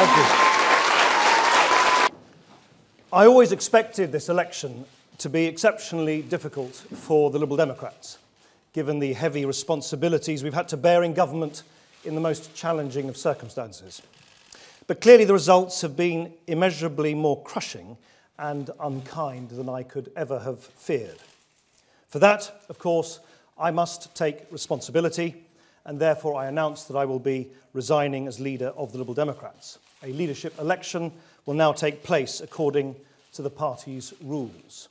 Thank you. I always expected this election to be exceptionally difficult for the Liberal Democrats, given the heavy responsibilities we've had to bear in government in the most challenging of circumstances. But clearly the results have been immeasurably more crushing and unkind than I could ever have feared. For that, of course, I must take responsibility, and therefore I announce that I will be resigning as leader of the Liberal Democrats. A leadership election will now take place according to the party's rules.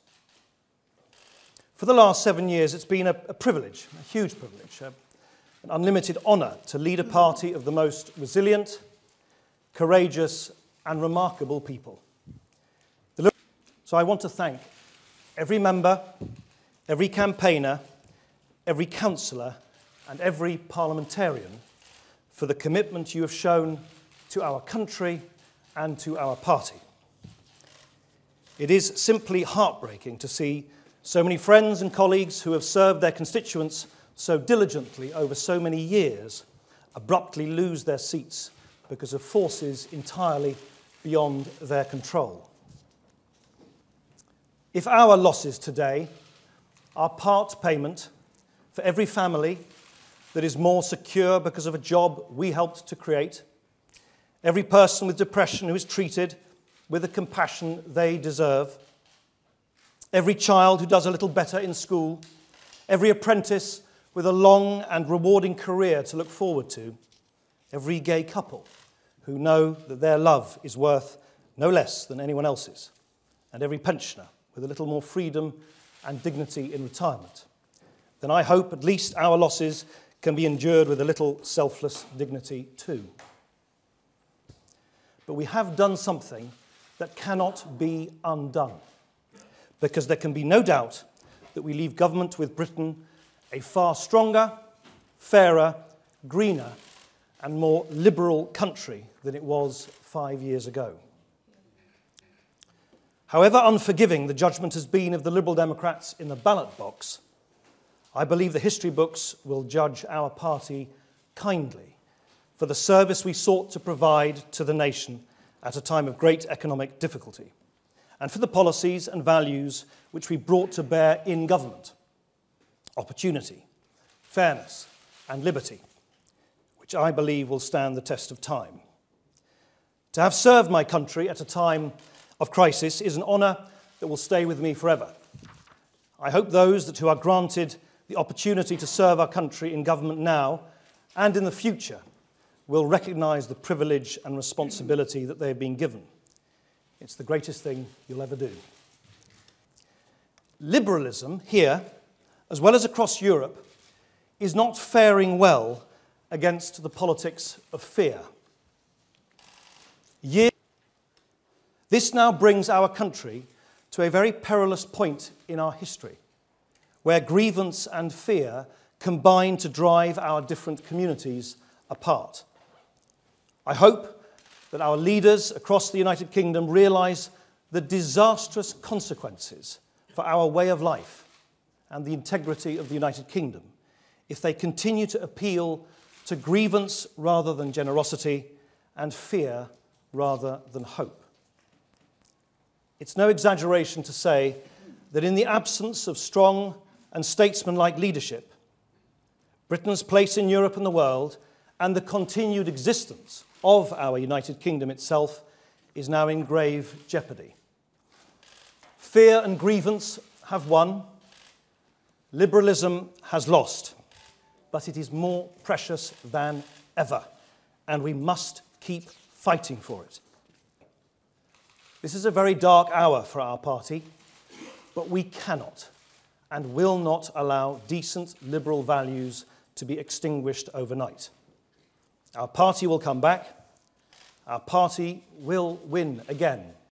For the last 7 years, it's been a privilege, a huge privilege, an unlimited honour to lead a party of the most resilient, courageous and remarkable people. So I want to thank every member, every campaigner, every councillor and every parliamentarian for the commitment you have shown to our country and to our party. It is simply heartbreaking to see so many friends and colleagues who have served their constituents so diligently over so many years abruptly lose their seats because of forces entirely beyond their control. If our losses today are part payment for every family that is more secure because of a job we helped to create, every person with depression who is treated with the compassion they deserve, every child who does a little better in school, every apprentice with a long and rewarding career to look forward to, every gay couple who know that their love is worth no less than anyone else's, and every pensioner with a little more freedom and dignity in retirement, then I hope at least our losses can be endured with a little selfless dignity too. But we have done something that cannot be undone, because there can be no doubt that we leave government with Britain a far stronger, fairer, greener and more liberal country than it was 5 years ago. However unforgiving the judgment has been of the Liberal Democrats in the ballot box, I believe the history books will judge our party kindly for the service we sought to provide to the nation at a time of great economic difficulty, and for the policies and values which we brought to bear in government: opportunity, fairness and liberty, which I believe will stand the test of time. To have served my country at a time of crisis is an honour that will stay with me forever. I hope those who are granted the opportunity to serve our country in government now and in the future will recognise the privilege and responsibility that they have been given. It's the greatest thing you'll ever do. Liberalism here, as well as across Europe, is not faring well against the politics of fear. This now brings our country to a very perilous point in our history, where grievance and fear combine to drive our different communities apart. I hope that our leaders across the United Kingdom realise the disastrous consequences for our way of life and the integrity of the United Kingdom if they continue to appeal to grievance rather than generosity and fear rather than hope. It's no exaggeration to say that in the absence of strong and statesmanlike leadership, Britain's place in Europe and the world, and the continued existence of our United Kingdom itself, is now in grave jeopardy. Fear and grievance have won, liberalism has lost, but it is more precious than ever, and we must keep fighting for it. This is a very dark hour for our party, but we cannot and will not allow decent liberal values to be extinguished overnight. Our party will come back. Our party will win again.